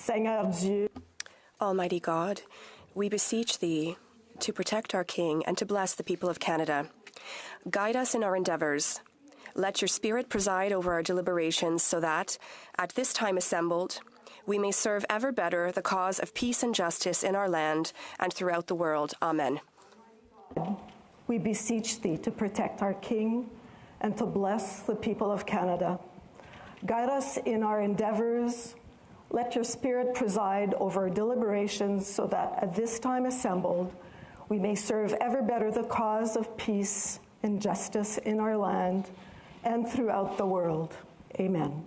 Seigneur Dieu, Almighty God, we beseech Thee to protect our King and to bless the people of Canada. Guide us in our endeavours. Let your Spirit preside over our deliberations so that, at this time assembled, we may serve ever better the cause of peace and justice in our land and throughout the world. Amen. We beseech Thee to protect our King and to bless the people of Canada. Guide us in our endeavours. Let your Spirit preside over our deliberations so that at this time assembled, we may serve ever better the cause of peace and justice in our land and throughout the world. Amen.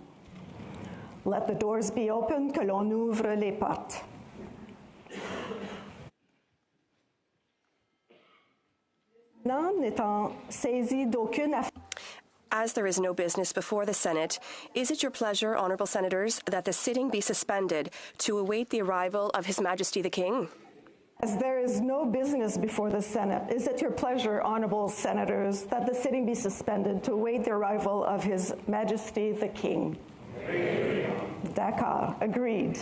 Let the doors be open, que l'on ouvre les portes. N'étant saisi d'aucune affaire. As there is no business before the Senate, is it your pleasure, Honourable Senators, that the sitting be suspended to await the arrival of His Majesty the King? As there is no business before the Senate, is it your pleasure, Honourable Senators, that the sitting be suspended to await the arrival of His Majesty the King? D'accord. Agreed.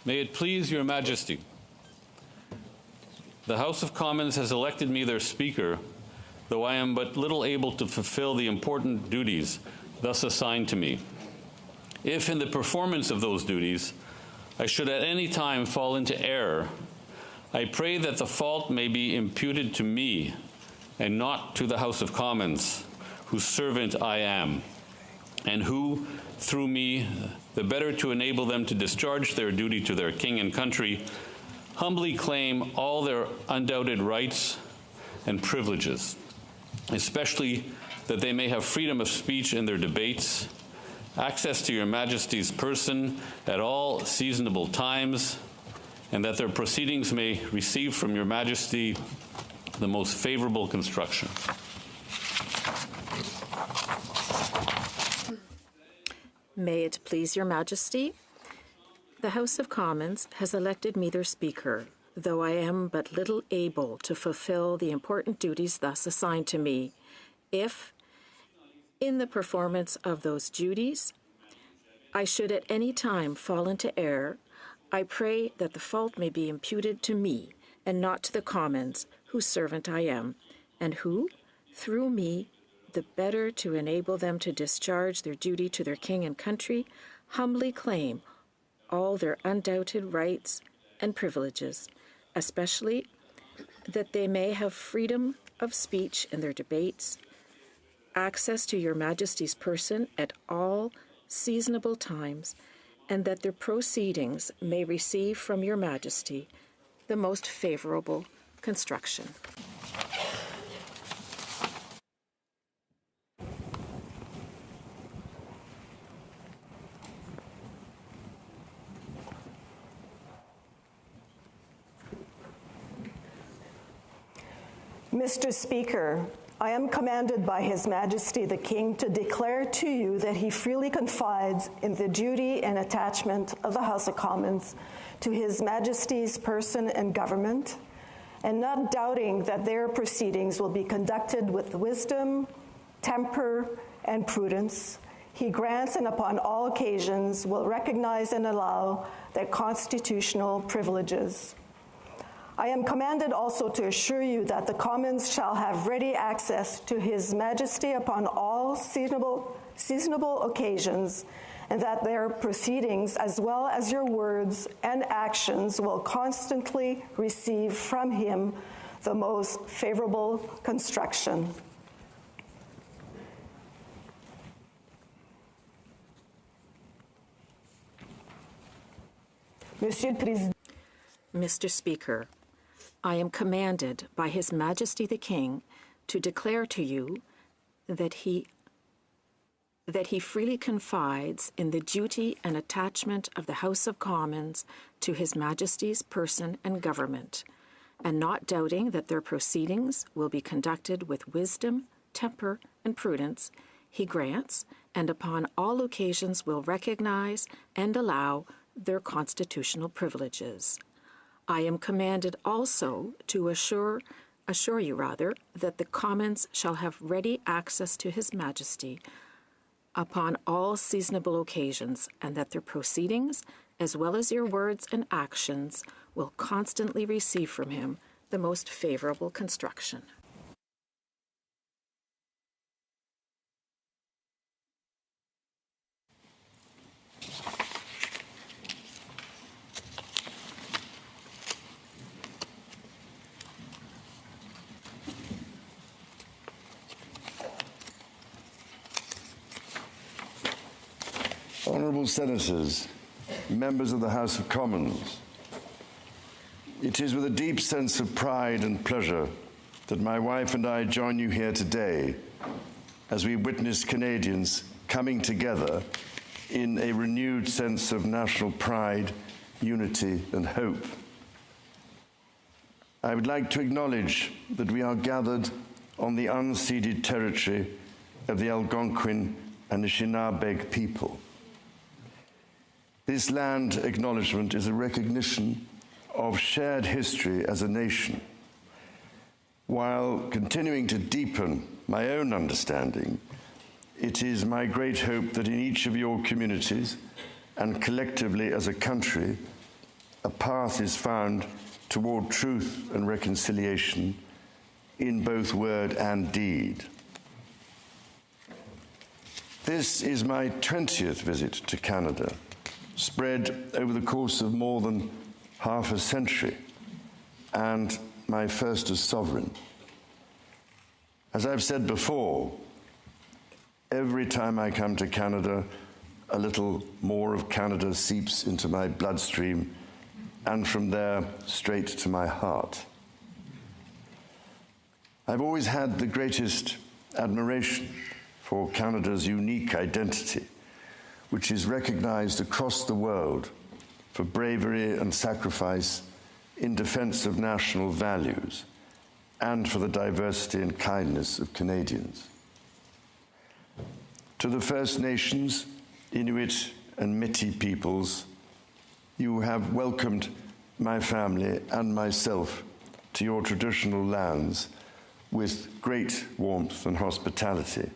May it please your Majesty. The House of Commons has elected me their Speaker, though I am but little able to fulfill the important duties thus assigned to me. If in the performance of those duties I should at any time fall into error, I pray that the fault may be imputed to me and not to the House of Commons, whose servant I am, and who, through me, the better to enable them to discharge their duty to their king and country, humbly claim all their undoubted rights and privileges, especially that they may have freedom of speech in their debates, access to your Majesty's person at all seasonable times, and that their proceedings may receive from your Majesty the most favorable construction. May it please your Majesty. The House of Commons has elected me their Speaker, though I am but little able to fulfill the important duties thus assigned to me. If, in the performance of those duties, I should at any time fall into error, I pray that the fault may be imputed to me and not to the Commons, whose servant I am, and who, through me, the better to enable them to discharge their duty to their king and country, humbly claim all their undoubted rights and privileges, especially that they may have freedom of speech in their debates, access to your Majesty's person at all seasonable times, and that their proceedings may receive from your Majesty the most favorable construction. Mr. Speaker, I am commanded by His Majesty the King to declare to you that he freely confides in the duty and attachment of the House of Commons to His Majesty's person and government, and not doubting that their proceedings will be conducted with wisdom, temper, and prudence, he grants and upon all occasions will recognize and allow their constitutional privileges. I am commanded also to assure you that the Commons shall have ready access to His Majesty upon all seasonable occasions, and that their proceedings, as well as your words and actions, will constantly receive from him the most favorable construction. Mr. Speaker, I am commanded by His Majesty the King to declare to you that he freely confides in the duty and attachment of the House of Commons to His Majesty's person and government, and not doubting that their proceedings will be conducted with wisdom, temper, and prudence, he grants, and upon all occasions will recognize and allow their constitutional privileges. I am commanded also to assure you that the Commons shall have ready access to His Majesty upon all seasonable occasions, and that their proceedings, as well as your words and actions, will constantly receive from him the most favorable construction. Honourable Senators, members of the House of Commons, it is with a deep sense of pride and pleasure that my wife and I join you here today as we witness Canadians coming together in a renewed sense of national pride, unity, and hope. I would like to acknowledge that we are gathered on the unceded territory of the Algonquin and Anishinaabe people. This land acknowledgement is a recognition of shared history as a nation, while continuing to deepen my own understanding. It is my great hope that in each of your communities and collectively as a country, a path is found toward truth and reconciliation in both word and deed. This is my 20th visit to Canada, spread over the course of more than half a century, and my first as sovereign. As I've said before, every time I come to Canada, a little more of Canada seeps into my bloodstream, and from there straight to my heart. I've always had the greatest admiration for Canada's unique identity, which is recognized across the world for bravery and sacrifice in defense of national values and for the diversity and kindness of Canadians. To the First Nations, Inuit and Métis peoples, you have welcomed my family and myself to your traditional lands with great warmth and hospitality,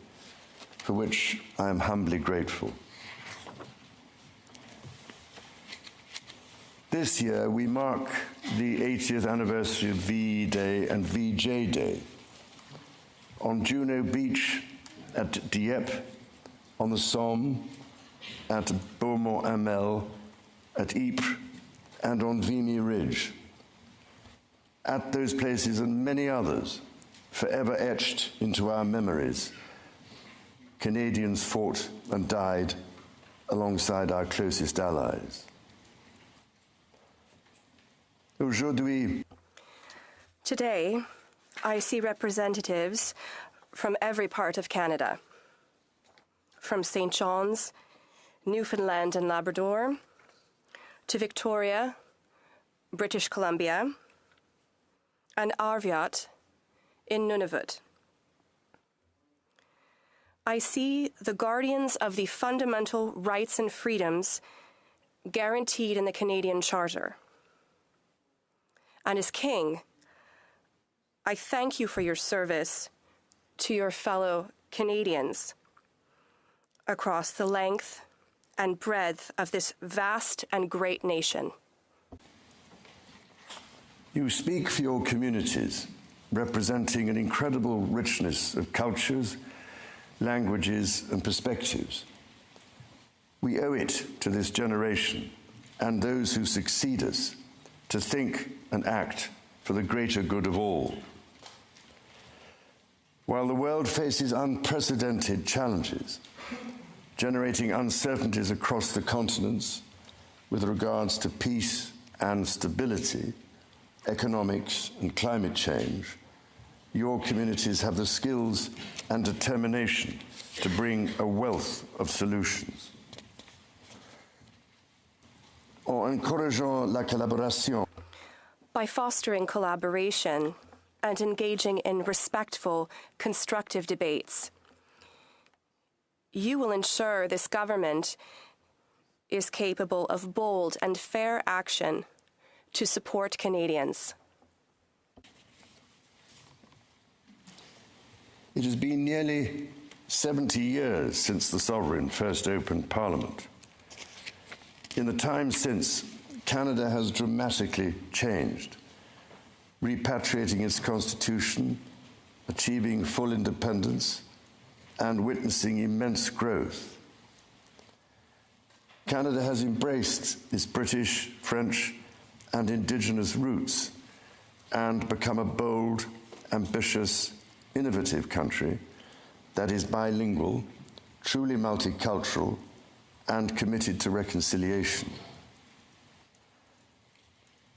for which I am humbly grateful. This year, we mark the 80th anniversary of VE Day and VJ Day. On Juno Beach, at Dieppe, on the Somme, at Beaumont-Hamel, at Ypres, and on Vimy Ridge. At those places and many others, forever etched into our memories, Canadians fought and died alongside our closest allies. Aujourd'hui, Today, I see representatives from every part of Canada, from St. John's, Newfoundland and Labrador, to Victoria, British Columbia, and Arviat in Nunavut. I see the guardians of the fundamental rights and freedoms guaranteed in the Canadian Charter. And as King, I thank you for your service to your fellow Canadians across the length and breadth of this vast and great nation. you speak for your communities, representing an incredible richness of cultures, languages, and perspectives. We owe it to this generation and those who succeed us to think and act for the greater good of all. While the world faces unprecedented challenges, generating uncertainties across the continents with regards to peace and stability, economics and climate change, your communities have the skills and determination to bring a wealth of solutions. En encourageant la collaboration, by fostering collaboration and engaging in respectful, constructive debates, you will ensure this government is capable of bold and fair action to support Canadians. It has been nearly 70 years since the Sovereign first opened Parliament. In the time since, Canada has dramatically changed, repatriating its constitution, achieving full independence, and witnessing immense growth. Canada has embraced its British, French, and Indigenous roots and become a bold, ambitious, innovative country that is bilingual, truly multicultural, and committed to reconciliation.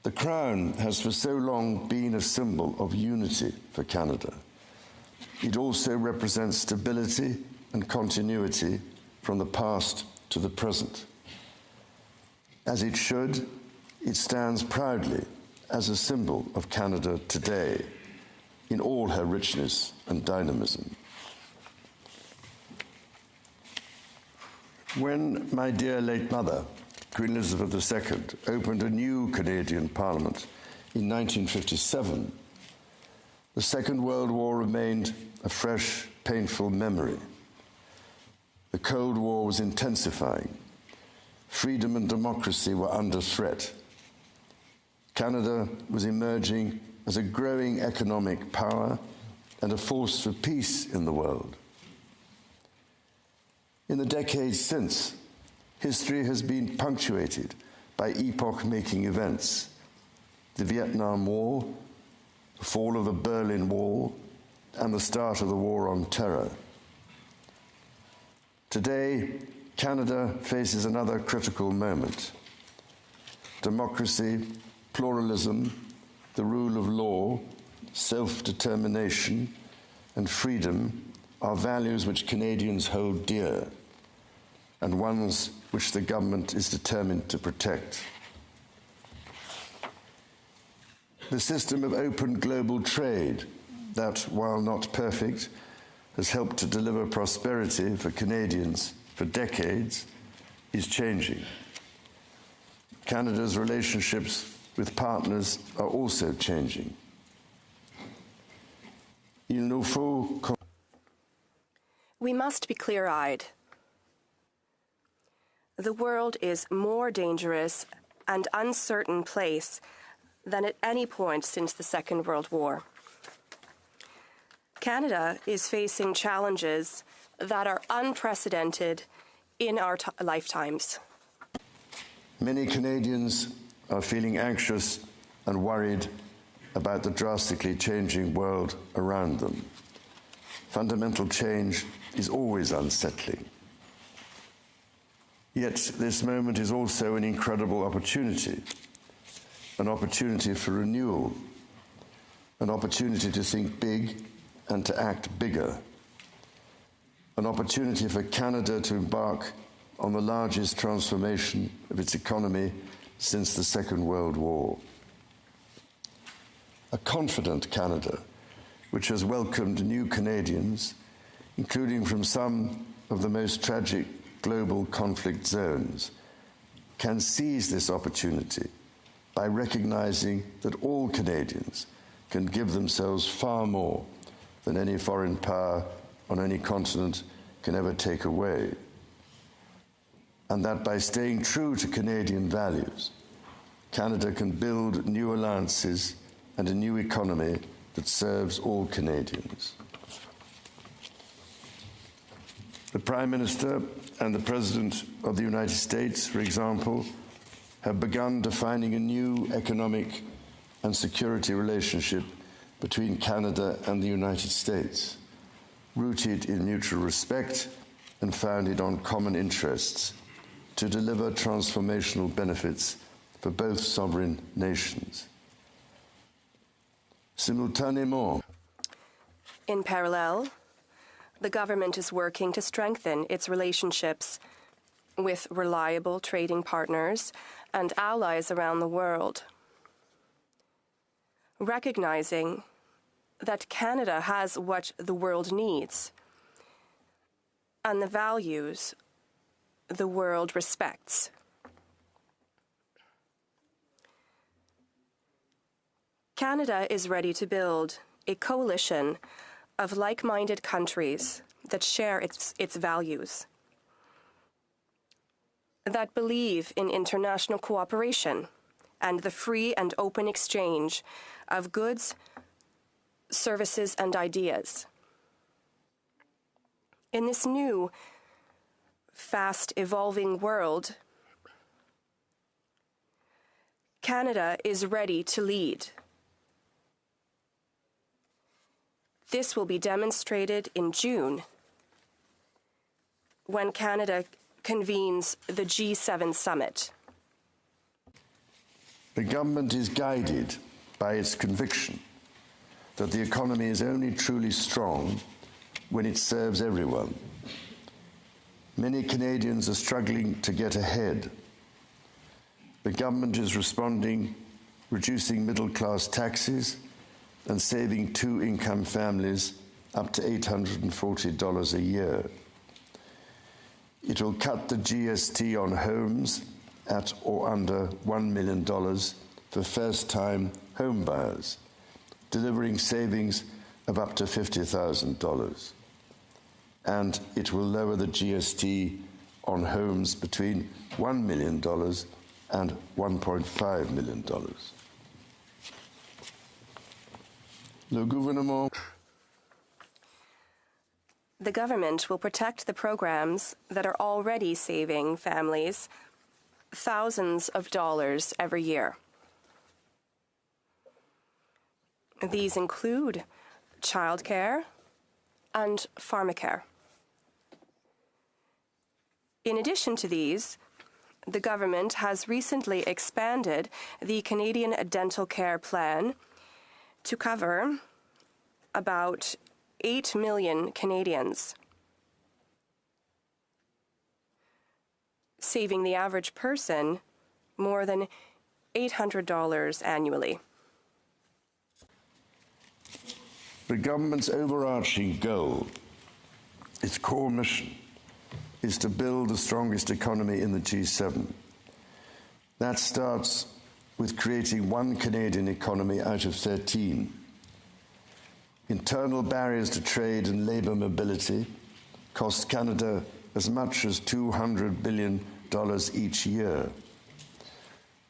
The Crown has for so long been a symbol of unity for Canada. It also represents stability and continuity from the past to the present. As it should, it stands proudly as a symbol of Canada today in all her richness and dynamism. When my dear late mother, Queen Elizabeth II, opened a new Canadian Parliament in 1957, the Second World War remained a fresh, painful memory. The Cold War was intensifying. Freedom and democracy were under threat. Canada was emerging as a growing economic power and a force for peace in the world. In the decades since, history has been punctuated by epoch-making events: the Vietnam War, the fall of the Berlin Wall, and the start of the War on Terror. Today, Canada faces another critical moment. Democracy, pluralism, the rule of law, self-determination, and freedom are values which Canadians hold dear, and ones which the government is determined to protect. The system of open global trade that, while not perfect, has helped to deliver prosperity for Canadians for decades, is changing. Canada's relationships with partners are also changing. We must be clear-eyed. The world is more dangerous and uncertain place than at any point since the Second World War. Canada is facing challenges that are unprecedented in our lifetimes. Many Canadians are feeling anxious and worried about the drastically changing world around them. Fundamental change is always unsettling. Yet this moment is also an incredible opportunity, an opportunity for renewal, an opportunity to think big and to act bigger, an opportunity for Canada to embark on the largest transformation of its economy since the Second World War. A confident Canada, which has welcomed new Canadians, including from some of the most tragic global conflict zones, can seize this opportunity by recognizing that all Canadians can give themselves far more than any foreign power on any continent can ever take away. And that by staying true to Canadian values, Canada can build new alliances and a new economy that serves all Canadians. The Prime Minister and the President of the United States, for example, have begun defining a new economic and security relationship between Canada and the United States, rooted in mutual respect and founded on common interests, to deliver transformational benefits for both sovereign nations. Simultanément, in parallel, the government is working to strengthen its relationships with reliable trading partners and allies around the world, recognizing that Canada has what the world needs and the values the world respects. Canada is ready to build a coalition of like-minded countries that share its values, that believe in international cooperation and the free and open exchange of goods, services, and ideas. In this new, fast-evolving world, Canada is ready to lead. This will be demonstrated in June, when Canada convenes the G7 summit. the government is guided by its conviction that the economy is only truly strong when it serves everyone. Many Canadians are struggling to get ahead. The government is responding, reducing middle-class taxes and saving two-income families up to $840 a year. It will cut the GST on homes at or under $1 million for first-time home buyers, delivering savings of up to $50,000. And it will lower the GST on homes between $1 million and $1.5 million. Le gouvernement. The government will protect the programs that are already saving families thousands of dollars every year. These include childcare and pharmacare. In addition to these, the government has recently expanded the Canadian Dental Care Plan to cover about 8 million Canadians, saving the average person more than $800 annually. The government's overarching goal, its core mission, is to build the strongest economy in the G7. That starts with creating one Canadian economy out of 13. Internal barriers to trade and labour mobility cost Canada as much as $200 billion each year.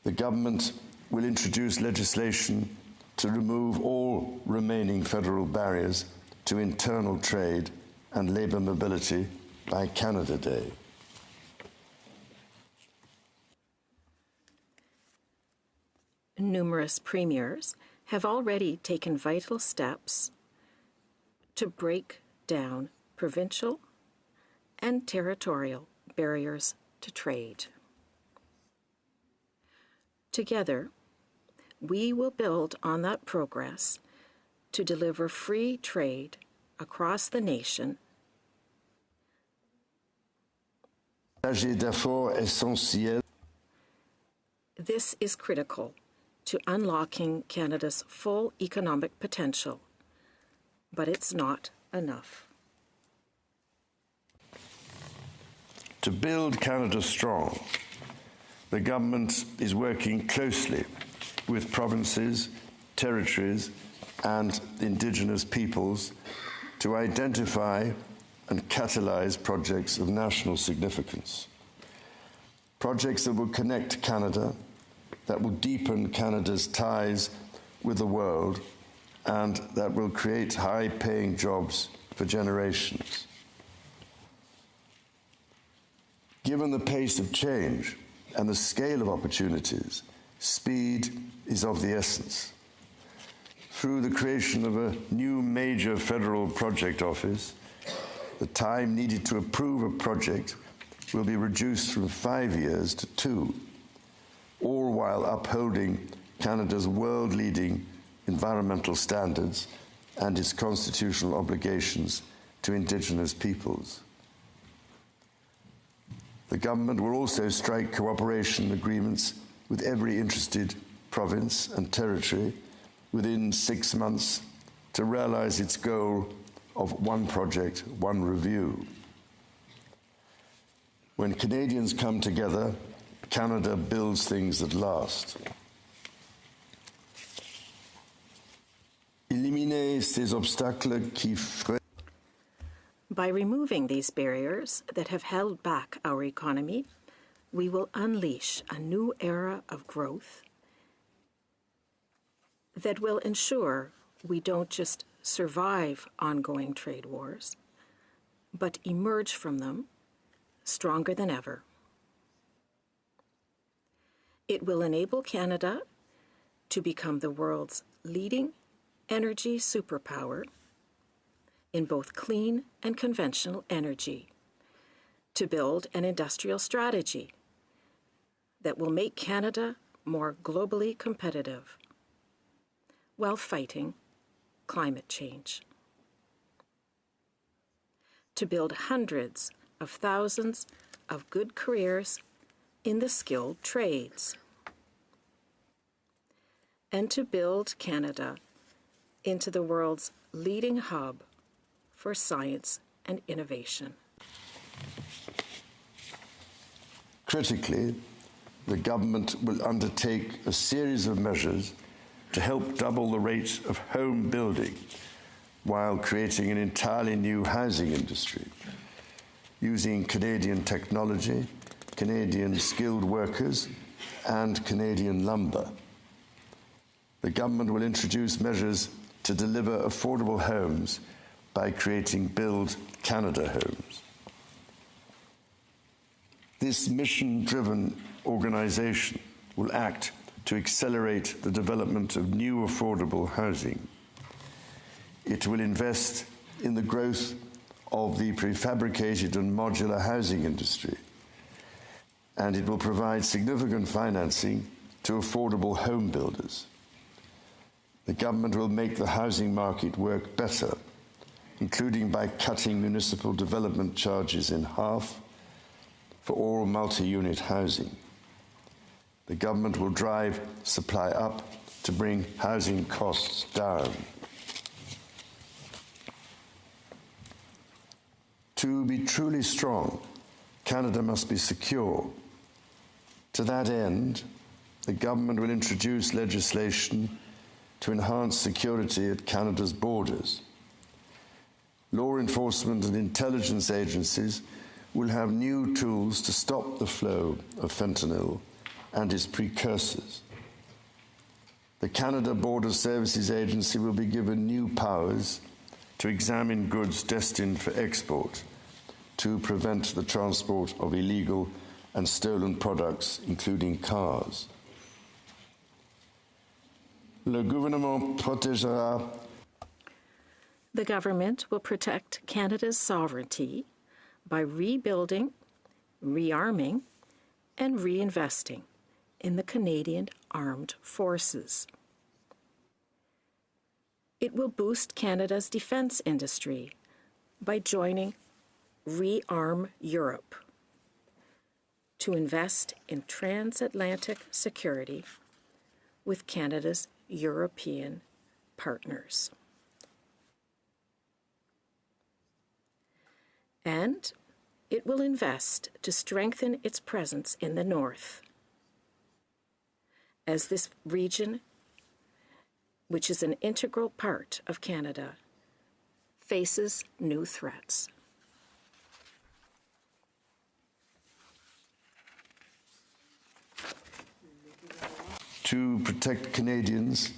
The government will introduce legislation to remove all remaining federal barriers to internal trade and labour mobility by Canada Day. Numerous premiers have already taken vital steps to break down provincial and territorial barriers to trade. Together, we will build on that progress to deliver free trade across the nation. This is critical to unlocking Canada's full economic potential, but it's not enough. To build Canada strong, the government is working closely with provinces, territories, and Indigenous peoples to identify and catalyse projects of national significance. Projects that will connect Canada, that will deepen Canada's ties with the world, and that will create high-paying jobs for generations. Given the pace of change and the scale of opportunities, speed is of the essence. Through the creation of a new major federal project office, the time needed to approve a project will be reduced from 5 years to 2, all while upholding Canada's world-leading environmental standards and its constitutional obligations to Indigenous peoples. The government will also strike cooperation agreements with every interested province and territory within 6 months to realise its goal of one project, one review. When Canadians come together, Canada builds things that last. Éliminer ces obstacles qui freinent. By removing these barriers that have held back our economy, we will unleash a new era of growth that will ensure we don't just survive ongoing trade wars, but emerge from them stronger than ever. It will enable Canada to become the world's leading energy superpower in both clean and conventional energy, to build an industrial strategy that will make Canada more globally competitive while fighting climate change, to build hundreds of thousands of good careers in the skilled trades, and to build Canada into the world's leading hub for science and innovation. Critically, the government will undertake a series of measures to help double the rate of home building while creating an entirely new housing industry, using Canadian technology, Canadian skilled workers, and Canadian lumber. The government will introduce measures to deliver affordable homes by creating Build Canada Homes. This mission-driven organization will act to accelerate the development of new affordable housing. It will invest in the growth of the prefabricated and modular housing industry, and it will provide significant financing to affordable home builders. The government will make the housing market work better, including by cutting municipal development charges in half for all multi-unit housing. The government will drive supply up to bring housing costs down. To be truly strong, Canada must be secure. To that end, the government will introduce legislation to enhance security at Canada's borders. Law enforcement and intelligence agencies will have new tools to stop the flow of fentanyl and its precursors. The Canada Border Services Agency will be given new powers to examine goods destined for export, to prevent the transport of illegal and stolen products, including cars. Le gouvernement protégera. The government will protect Canada's sovereignty by rebuilding, rearming, and reinvesting in the Canadian Armed Forces. It will boost Canada's defense industry by joining Rearm Europe to invest in transatlantic security with Canada's European partners. And it will invest to strengthen its presence in the North, as this region, which is an integral part of Canada, faces new threats. To protect Canadians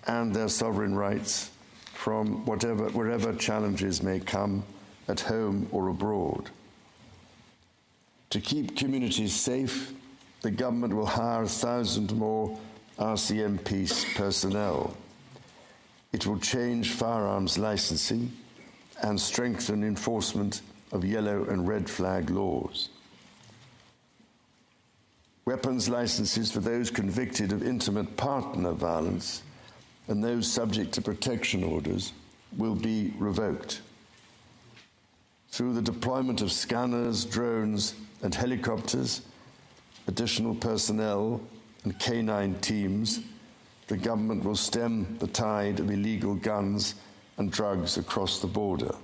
and their sovereign rights from wherever challenges may come at home or abroad. To keep communities safe, the government will hire 1,000 more RCMP personnel. It will change firearms licensing and strengthen enforcement of yellow and red flag laws. Weapons licenses for those convicted of intimate partner violence and those subject to protection orders will be revoked. Through the deployment of scanners, drones, and helicopters, additional personnel, and canine teams, the government will stem the tide of illegal guns and drugs across the border.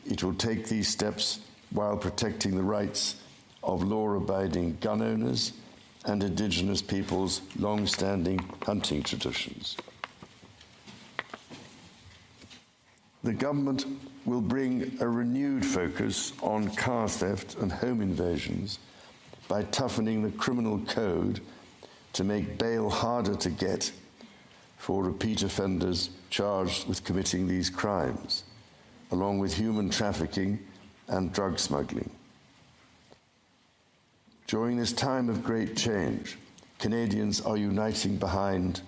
It will take these steps while protecting the rights of law-abiding gun owners and Indigenous peoples' long-standing hunting traditions. The government will bring a renewed focus on car theft and home invasions by toughening the criminal code to make bail harder to get for repeat offenders charged with committing these crimes, along with human trafficking and drug smuggling. During this time of great change, Canadians are uniting behind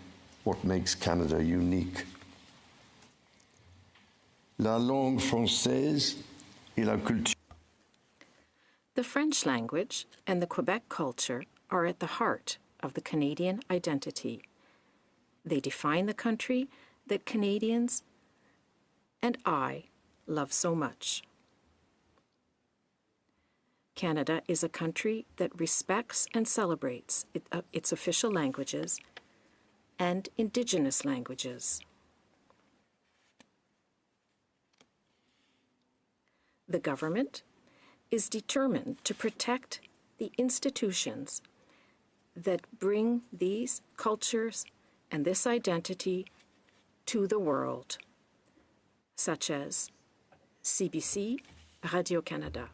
what makes Canada unique. La langue française et la culture. The French language and the Quebec culture are at the heart of the Canadian identity. They define the country that Canadians and I love so much. Canada is a country that respects and celebrates its official languages and Indigenous languages. The government is determined to protect the institutions that bring these cultures and this identity to the world, such as CBC, Radio-Canada.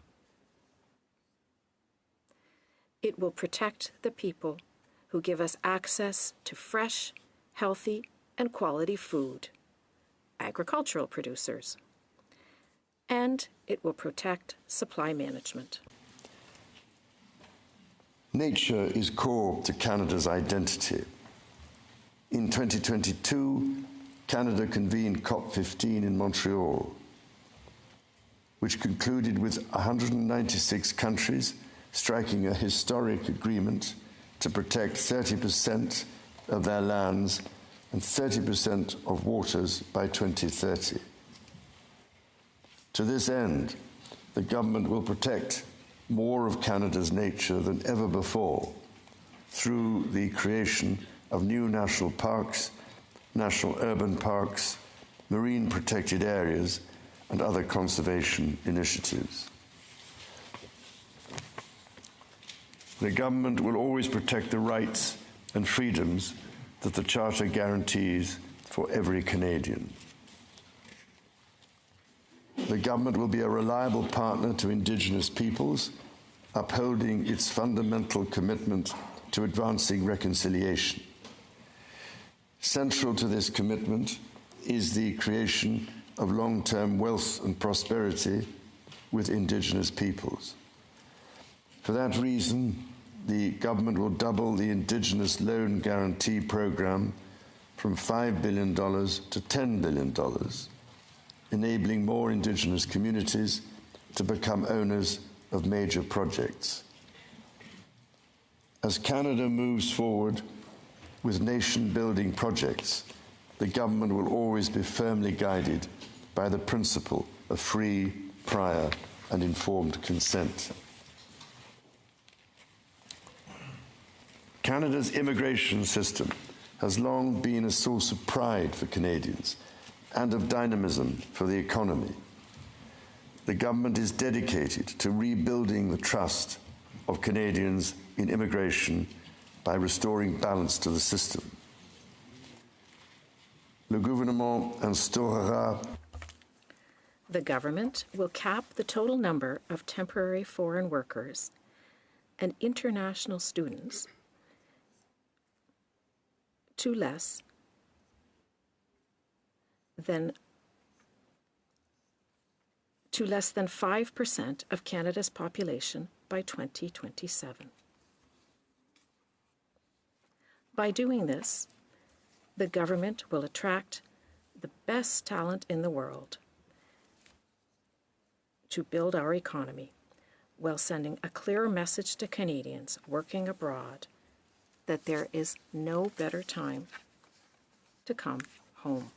It will protect the people who give us access to fresh, healthy, and quality food, agricultural producers, and it will protect supply management. Nature is core to Canada's identity. In 2022, Canada convened COP15 in Montreal, which concluded with 196 countries striking a historic agreement to protect 30% of their lands and 30% of waters by 2030. To this end, the government will protect more of Canada's nature than ever before through the creation of new national parks, national urban parks, marine protected areas, and other conservation initiatives. The government will always protect the rights and freedoms that the Charter guarantees for every Canadian. The government will be a reliable partner to Indigenous peoples, upholding its fundamental commitment to advancing reconciliation. Central to this commitment is the creation of long-term wealth and prosperity with Indigenous peoples. For that reason, the government will double the Indigenous Loan Guarantee Program from $5 billion to $10 billion, enabling more Indigenous communities to become owners of major projects. As Canada moves forward with nation-building projects, the government will always be firmly guided by the principle of free, prior, and informed consent. Canada's immigration system has long been a source of pride for Canadians and of dynamism for the economy. The government is dedicated to rebuilding the trust of Canadians in immigration by restoring balance to the system. Le gouvernement instaurera. The government will cap the total number of temporary foreign workers and international students to less than 5% of Canada's population by 2027. By doing this, the government will attract the best talent in the world to build our economy while sending a clear message to Canadians working abroad that there is no better time to come home.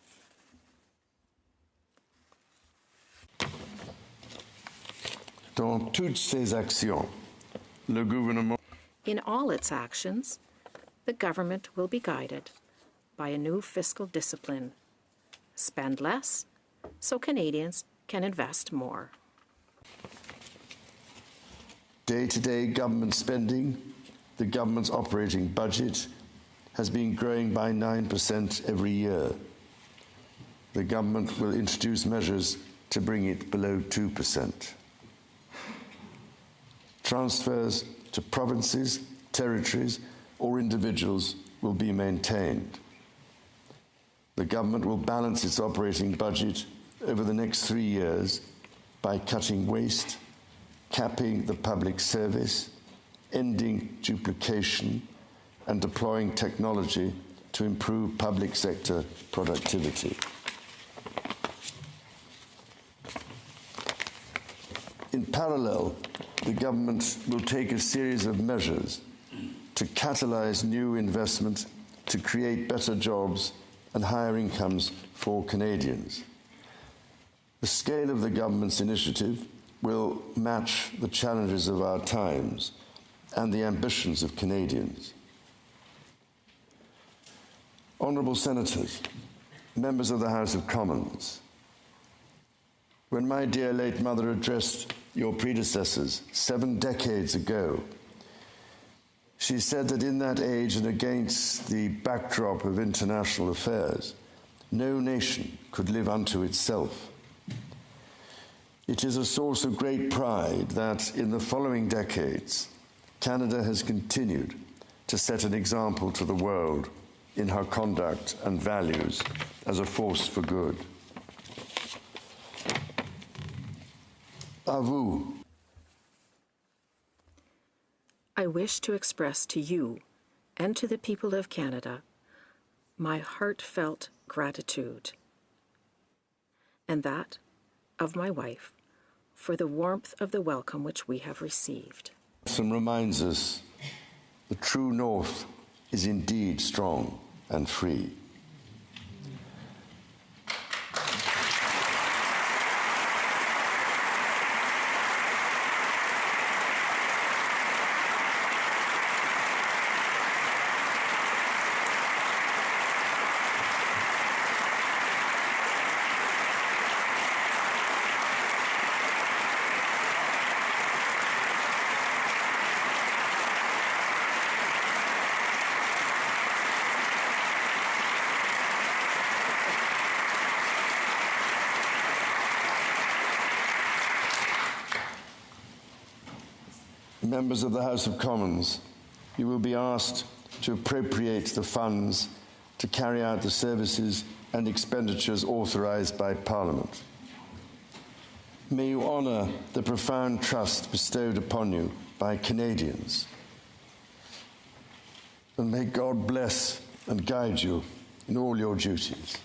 Dans toutes ses actions, le gouvernement. In all its actions, the government will be guided by a new fiscal discipline. Spend less so Canadians can invest more. Day-to-day government spending, the government's operating budget, has been growing by 9% every year. The government will introduce measures to bring it below 2%. Transfers to provinces, territories, or individuals will be maintained. The government will balance its operating budget over the next 3 years by cutting waste, capping the public service, ending duplication, and deploying technology to improve public sector productivity. In parallel, the government will take a series of measures to catalyze new investment, to create better jobs and higher incomes for Canadians. The scale of the government's initiative will match the challenges of our times and the ambitions of Canadians. Honourable Senators, members of the House of Commons, when my dear late mother addressed your predecessors 7 decades ago, she said that in that age and against the backdrop of international affairs, no nation could live unto itself. It is a source of great pride that in the following decades, Canada has continued to set an example to the world in her conduct and values as a force for good. À vous. I wish to express to you and to the people of Canada my heartfelt gratitude, and that of my wife, for the warmth of the welcome which we have received. And reminds us the true North is indeed strong and free. Members of the House of Commons, you will be asked to appropriate the funds to carry out the services and expenditures authorised by Parliament. May you honour the profound trust bestowed upon you by Canadians, and may God bless and guide you in all your duties.